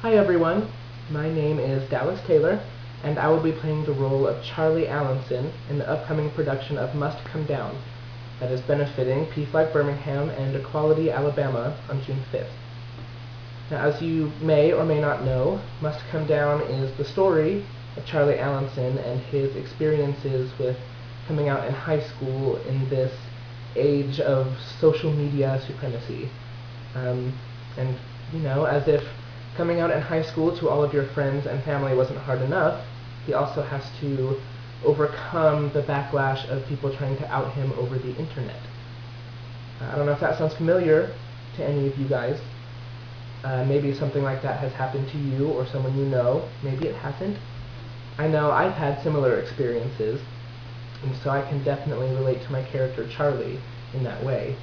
Hi everyone, my name is Dallas Taylor, and I will be playing the role of Charlie Alanson in the upcoming production of Must Come Down, that is benefiting PFLAG Birmingham and Equality Alabama on June 5th. Now, as you may or may not know, Must Come Down is the story of Charlie Alanson and his experiences with coming out in high school in this age of social media supremacy. And, as if coming out in high school to all of your friends and family wasn't hard enough, he also has to overcome the backlash of people trying to out him over the internet. I don't know if that sounds familiar to any of you guys. Maybe something like that has happened to you or someone you know. Maybe it hasn't. I know I've had similar experiences, and so I can definitely relate to my character Charlie in that way.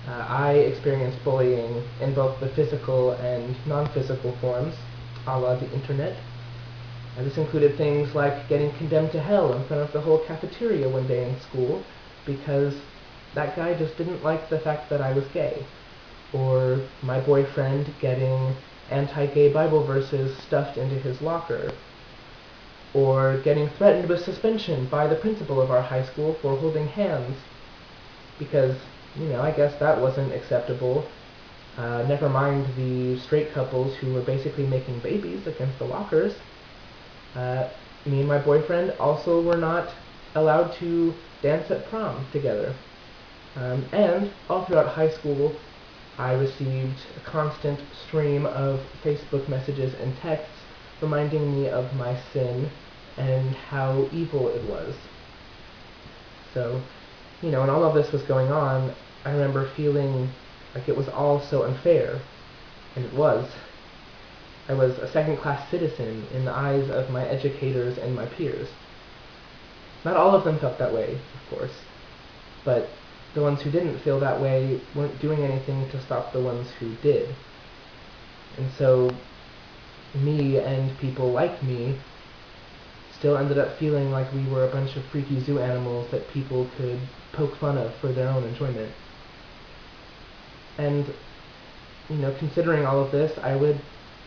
I experienced bullying in both the physical and non-physical forms, a la the internet. This included things like getting condemned to hell in front of the whole cafeteria one day in school because that guy just didn't like the fact that I was gay. Or my boyfriend getting anti-gay Bible verses stuffed into his locker. Or getting threatened with suspension by the principal of our high school for holding hands because, I guess that wasn't acceptable. Never mind the straight couples who were basically making babies against the lockers. Me and my boyfriend also were not allowed to dance at prom together. And all throughout high school, I received a constant stream of Facebook messages and texts reminding me of my sin and how evil it was. So, when all of this was going on, I remember feeling like it was all so unfair, and it was. I was a second-class citizen in the eyes of my educators and my peers. Not all of them felt that way, of course, but the ones who didn't feel that way weren't doing anything to stop the ones who did. And so, me and people like me still ended up feeling like we were a bunch of freaky zoo animals that people could poke fun of for their own enjoyment. And, considering all of this, I would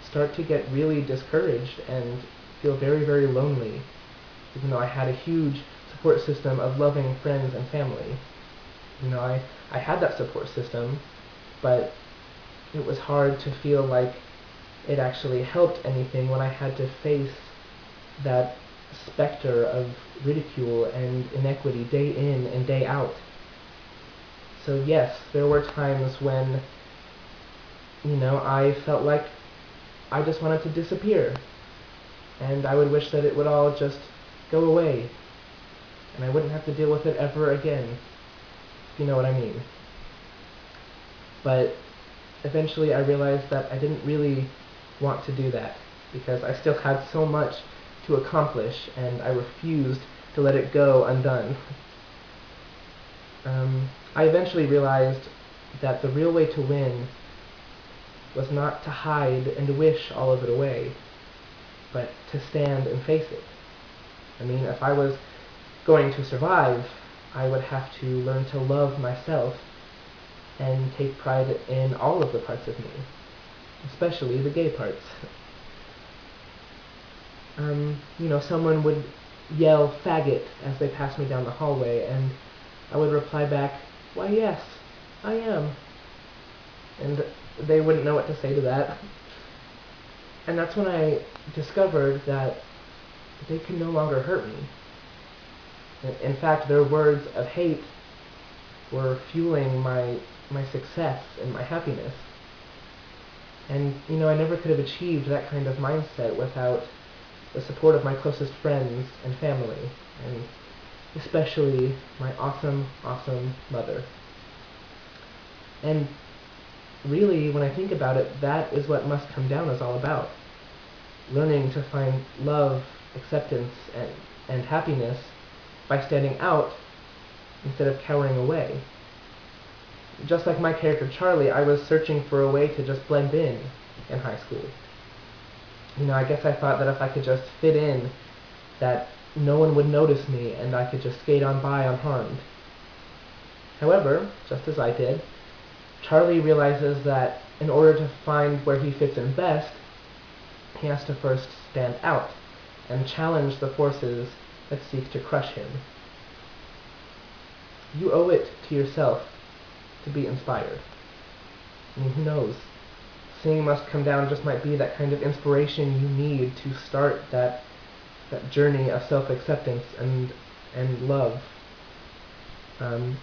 start to get really discouraged and feel very, very lonely, even though I had a huge support system of loving friends and family. I had that support system, but it was hard to feel like it actually helped anything when I had to face that specter of ridicule and inequity day in and day out. So yes, there were times when, I felt like I just wanted to disappear, and I would wish that it would all just go away, and I wouldn't have to deal with it ever again, if you know what I mean. But eventually I realized that I didn't really want to do that, because I still had so much to accomplish, and I refused to let it go undone. I eventually realized that the real way to win was not to hide and wish all of it away, but to stand and face it. If I was going to survive, I would have to learn to love myself and take pride in all of the parts of me, especially the gay parts. Someone would yell faggot as they passed me down the hallway, and I would reply back, "Why yes, I am." And they wouldn't know what to say to that. And that's when I discovered that they could no longer hurt me. In fact, their words of hate were fueling my success and my happiness. And, I never could have achieved that kind of mindset without the support of my closest friends and family, and especially my awesome, awesome mother. And really, when I think about it, that is what Must Come Down is all about. Learning to find love, acceptance, and happiness by standing out instead of cowering away. Just like my character Charlie, I was searching for a way to just blend in high school. I guess I thought that if I could just fit in, that no one would notice me and I could just skate on by unharmed. However, just as I did, Charlie realizes that in order to find where he fits in best, he has to first stand out and challenge the forces that seek to crush him. You owe it to yourself to be inspired. I mean, who knows? Seeing Must Come Down just might be that kind of inspiration you need to start that journey of self-acceptance and love.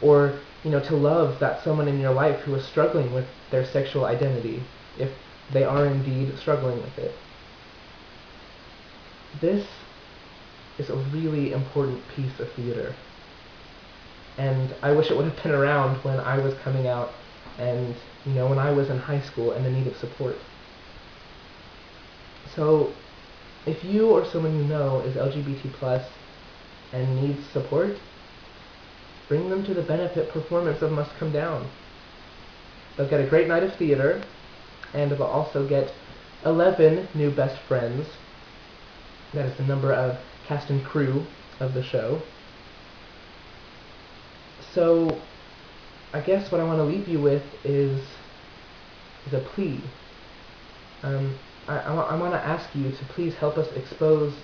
Or, to love that someone in your life who is struggling with their sexual identity, if they are indeed struggling with it. This is a really important piece of theater. And I wish it would have been around when I was coming out and, when I was in high school and in need of support. So, if you or someone you know is LGBT+ and needs support, bring them to the benefit performance of Must Come Down. They'll get a great night of theater, and they'll also get 11 new best friends. That is the number of cast and crew of the show. So, I guess what I want to leave you with is a plea. I want to ask you to please help us expose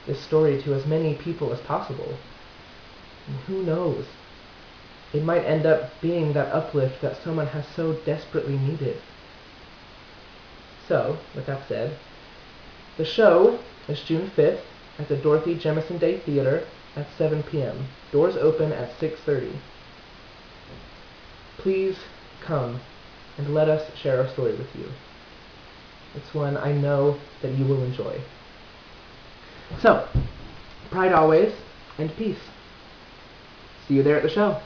this story to as many people as possible. And who knows? It might end up being that uplift that someone has so desperately needed. So, with that said, the show is June 5th at the Dorothy Jemison Day Theatre at 7 p.m. Doors open at 6:30. Please come and let us share our story with you. It's one I know that you will enjoy. So, pride always, and peace. See you there at the show.